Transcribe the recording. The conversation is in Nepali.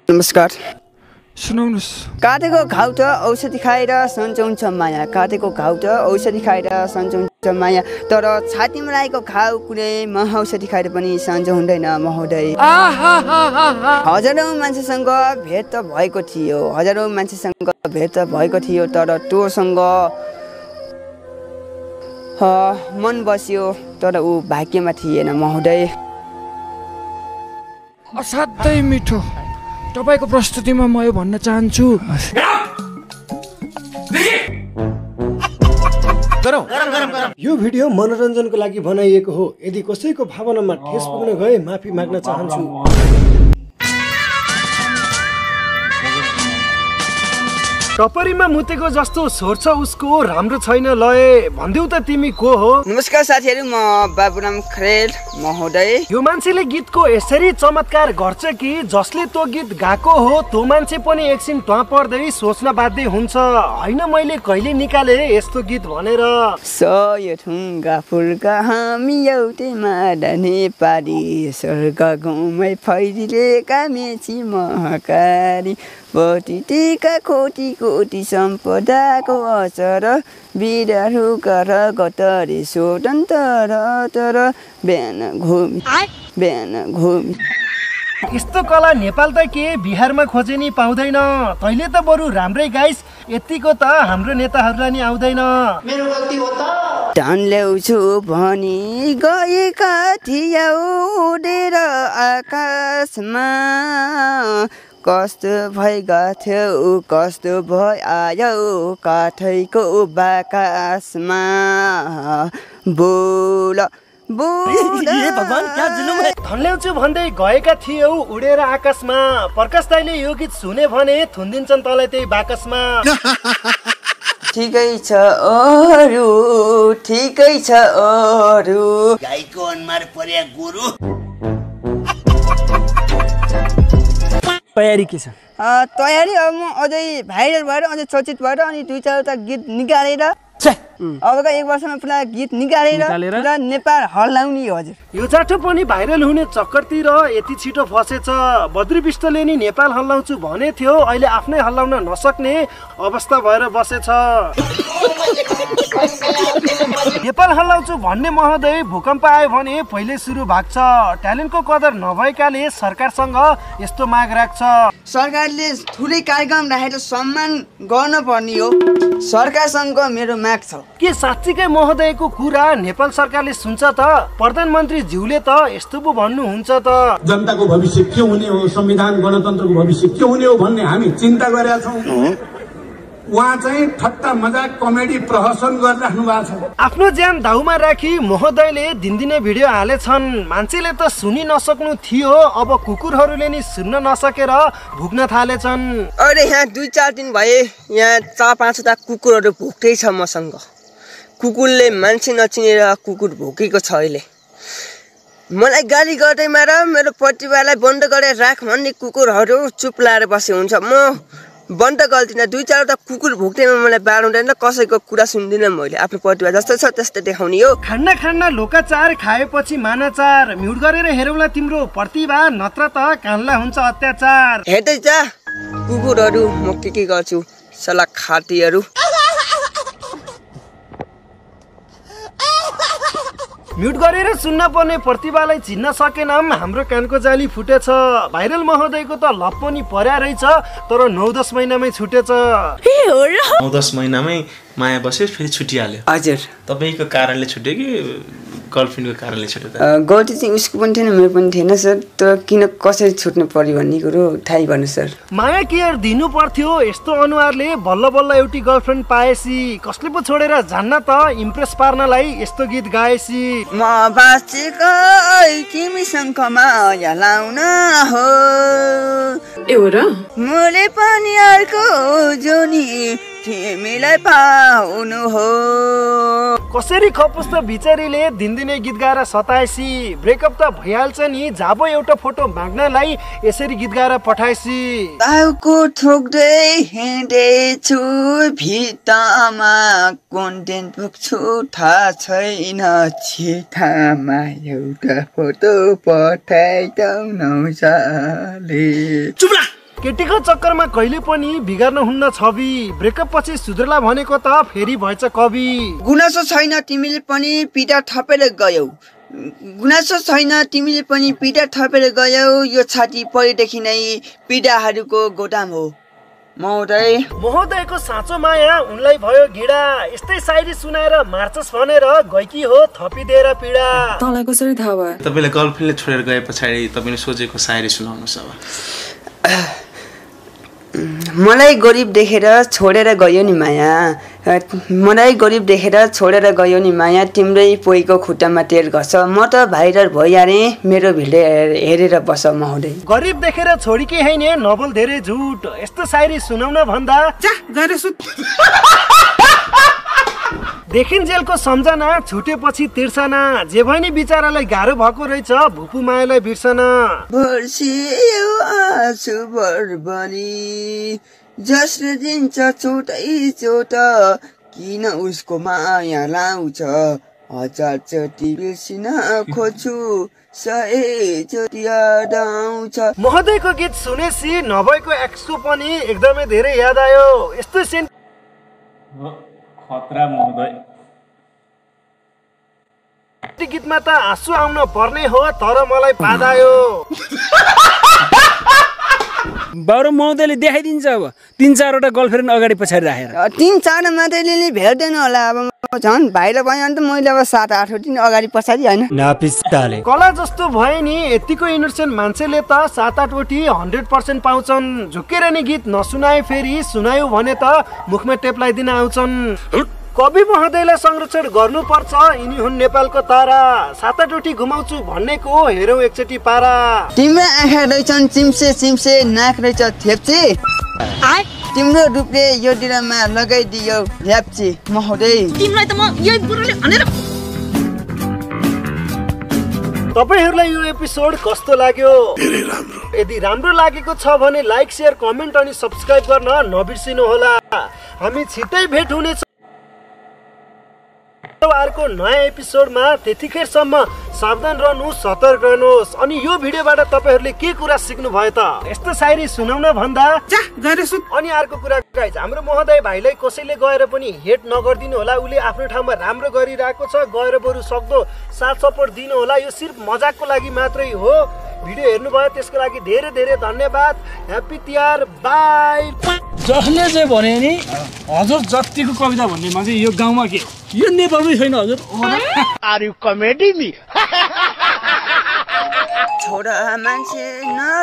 नमस्कार। सुनाउनुस्। काटेको घाउ त औषधि खाएर सन्चो हुन्छ माया, काटेको घाउ त औषधि खाएर सन्चो हुन्छ माया, तर छातीमा लागेको घाउ कुनै औषधि खाएर पनि सन्चो हुँदैन महोदय। हजारौँ मान्छेसँग भेट त भएको थियो, हजारौँ मान्छेसँग भेट त भएको थियो, तर तोसँग मन बस्यो, तर ऊ भाग्यमा थिएन महोदय। असाध्यै मिठो। तपाईको प्रस्तुतिमा म यो भन्न चाहन्छु। यो भिडियो मनोरञ्जनको लागि बनाइएको हो। यदि कसैको भावनामा ठेस पुग्न गए माफी माग्न चाहन्छु। टपरीमा मुतेको जस्तो स्वर छ उसको, राम्रो छैन लय, भन्देऊ त तिमी को हो? नमस्कार साथीहरू, म बाबुराम खरेल महोदय। यो मान्छेले गीतको यसरी चमत्कार गर्छ कि जसले त्यो गीत गाएको हो त्यो मान्छे पनि एकछिन टुवा पर्दै सोच्न बाध्य हुन्छ, होइन मैले कहिले निकाले यस्तो गीत भनेर। सय ठुङ्गा फुलका हामी एउटै माडा नेपाली, स्वर्ग गाउँमै फैलिएका मेची महकारी, बटी टिका खोटी कोटी सम्पदाको अचर, बिराहरू कर गतरे स्वतन्त्र, तर बिहान घुमी। यस्तो कला नेपाल त के बिहारमा खोजे नि पाउँदैन। तैँले त बरु राम्रै गाइस, यतिको त हाम्रो नेताहरूलाई नि आउँदैन। मेरो गल्ती हो त। धन ल्याउँछु भनी गएका थियौ उडेर आकाशमा, कस्तो भइगा थियौ कस्तो भइ आयो काठैको बाकासमा, बोल धन ल्याउँछु भन्दै गएका थियौ उडेर आकाशमा, प्रकाश दाइले यो गीत सुने भने थुनिदिन्छन् तँलाई त्यही बाकसमा। ठिकै छ अरू, ठिकै छ अरू, गाईको अनुहार पर्या गोरु। तयारी के छ? तयारी अब म अझै भाइरल भएर अझै चर्चित भएर अनि 2-4वटा गीत निकालेर अबका 1 वर्षमा पुरा गीत निकालेर पुरा नेपाल हल्लाउने। हजुर, यो चाटो पनि भाइरल हुने चक्करतिर यति छिटो फसेछ। बद्री विष्टले नि नेपाल हल्लाउँछु भने थियो, अहिले आफ्नै हल्लाउन नसक्ने अवस्था भएर बसेछ। नेपाल हल्लाउँछु भन्ने महोदय भूकम्प आयो भने पहिले सुरु भाग्छ। ट्यालेन्टको कदर नभएकाले सरकारसँग यस्तो माग राख्छ। सरकारले ठुलै कार्यक्रम राखेर सम्मान गर्न पर्ने हो, सरकारसँग मेरो माग छ। के साँच्चीकै महोदयको कुरा नेपाल सरकारले सुन्छ त? प्रधानमन्त्री ज्यूले त यस्तो पो भन्नुहुन्छ त? जनताको भविष्य के हुने हो, संविधान गणतन्त्रको भविष्य के हुने हो भन्ने हामी चिन्ता गरेका छौँ। उहाँ चाहिँ ठट्टा मजाक कमेडी प्रहसन गरिराख्नु भएको छ। आफ्नो ज्यान दाउमा राखी महोदयले दिनदिनै भिडियो हालेछन्। मान्छेले त सुनि नसक्नु थियो, अब कुकुरहरूले नि सुन्न नसकेर भुक्न थालेछन्। अरे यहाँ 2-4 दिन भए यहाँ 4-5वटा कुकुरहरू भुक्दै छ मसँग। कुकुरले मान्छे नचिनेर कुकुर भोकेको छ। अहिले मलाई गाली गर्दैमा र मेरो प्रतिभालाई बन्द गरेर राख भन्ने कुकुरहरू चुप लाएर बसे हुन्छ। म बन्द गल्दिनँ। 2-4वटा कुकुर भोक्दैमा मलाई बार हुँदैन, कसैको कुरा सुन्दिनँ। मैले आफ्नो प्रतिभा जस्तो छ त्यस्तै देखाउने हो। खाना लोकाचार खाएपछि मानाचार, म्युट गरेर हेरौँला तिम्रो प्रतिभा, नत्र त कानला हुन्छ अत्याचार। हेर्दै जा कुकुरहरू, म के गर्छु सला खाटीहरू। म्युट गरेर सुन्न पर्ने प्रतिभालाई चिन्न सकेनौँ, हाम्रो कानको जाली फुटेछ। भाइरल महोदयको त लप पनि पर्या रहेछ, तर 9-10 महिनामै छुटेछ। 9-10 महिनामै माया बस्यो, फेरि छुटिहाल्यो। हजुर, तपाईँको कारणले छुट्यो कि गर्लफ्रेन्डको कारणले छुट्यो त? गल्ती चाहिँ उसको पनि थिएन, मेरो पनि थिएन सर, तर किन कसरी छुट्नु पर्यो भन्ने कुरो थाहै भएन सर। माया केयर दिनु पर्थ्यो। यस्तो अनुहारले बल्ल बल्ल एउटी गर्लफ्रेन्ड पाएसी कसले पो छोडेर जान्न त, इम्प्रेस पार्नलाई यस्तो गीत गाएसी। म बाँचेको तिमीसँग माया लाउन हो, मैले पनि अर्को जोनी तिमीलाई पाउनु हो। कसरी खपुस् त बिचारीले दिनदिनै गीत गाएर सताएसी। ब्रेकअप त भइहाल्छ नि, जाबो एउटा फोटो माग्नलाई यसरी गीत गाएर पठाएसी। टाउको ठोक्दै हिँडेछु भित्तामा, कन्टेन्ट पुग्छु थाहा छैन, छिटामा एउटा फोटो पठाइदेऊ नौसाले। चुप ला, केटीको चक्करमा कहिले पनि बिगार्नु हुन्न छवि ब्रेकअप पछि सुध्रला भनेको त फेरि भएछ कवि गुनासो छैन तिमीले पनि पिटा थपेर गयौ गुनासो छैन तिमीले पनि पिटा थपेर गयौ यो छाती पहिलेदेखि नै पिडाहरूको गोदाम हो महोदयको साँचो माया उनलाई भयो गिडा यस्तै शायरी सुनाएर मार्चस भनेर गएकी हो थपिदिएर पीडा तँलाई कसरी थाहा भयो तपाईँले गर्लफ्रेन्डले छोडेर गए पछाडि तपाईँले सोचेको शायरी सुनाउनुहोस् अब मलाई गरिब देखेर छोडेर गयो नि माया मलाई गरिब देखेर छोडेर गयो नि माया तिम्रै पोइको खुट्टामा तेल घस म त भाइरल भइहालेँ मेरो भिडियो हेरेर बस महोदय गरिब देखेर छोडिकी हैन नबोल धेरै झुट यस्तो शायरी सुनाउन भन्दा देखिन जेलको सम्झना छुटेपछि तिर्सना जे भनी बिचारालाई गाह्रो भएको रहेछ भुपु मायालाई बिर्सन बर्सियो आँसु बरबरी जसले दिन्छ चोटै चोट किन उसको माया लाउँछ हजार चोटि बिर्सिन खोज्छु 100 चोटि याद आउँछ महोदयको गीत सुनेसी नभएको एक्सको पनि एकदमै धेरै याद आयो यस्तो सिन खतरा महोदय गीतमा त आँसु आउन पर्ने हो तर मलाई पादायो बाबु महोदयले देखाइदिन्छ अब 3-4 वटा गर्लफ्रेन्ड अगाडि पछाडि राखेर 3-4 मात्रै भेट्दैन होला अब झन् भाइले भयो भने त मैले अब 7-8 वटा अगाडि पछाडि हैन नापिस्ताले कला जस्तो भयो नि यतिको इनोसेन्ट मान्छेले त 7-8 वटी 100% पाउँछन् झुकेर नि गीत नसुनाए फेरि सुनायो भने त मुखमा टेप लगाइदिन आउँछन् कवि महोदयलाई संरक्षण गर्नुपर्छ यिनी हुन् नेपालको तारा 7-8 वटी घुमाउँछु भन्नेको हेरौँ एकचोटि पारा तिम्रो आँखा रहेछन् चिम्से चिम्से नाक रहेछ थेप्चे तिम्रो रूपले यो डिरामा लगाइदियो ल्याप्चे महोदय तिमीलाई त म यही बुढोले भनेर तपाईहरुलाई यो एपिसोड कस्तो लाग्यो धेरै राम्रो यदि राम्रो लागेको छ भने लाइक शेयर कमेन्ट अनि सब्स्क्राइब गर्न नबिर्सिनु होला हामी छिटै भेट हुनेछ अर्को नयाँ एपिसोडमा त्यतिखेरसम्म सावधान रहनु सतर्क रहनुहोस् अनि यो भिडियोबाट तपाईहरुले के कुरा सिक्नु भयो त यस्तो शायरी सुनाउन भन्दा अनि अर्को कुरा गाइज हाम्रो महोदय भाइलाई कसैले गएर पनि हेट नगर्दिनु होला उले आफ्नो ठाउँमा राम्रो गरिरहेको छ गएर बरु सक्दो साथ सपोर्ट दिनु होला यो सिर्फ मजाकको लागि मात्रै हो भिडियो हेर्नु भयो त्यसको लागि धेरै धेरै धन्यवाद ह्यापी तिहार बाइ जसले चाहिँ भने नि हजुर जतिको कविता भन्ने मान्छे यो गाउँमा के यो नेपालमै छैन हजुर आर यु कमेडी मी छोरा मान्छे न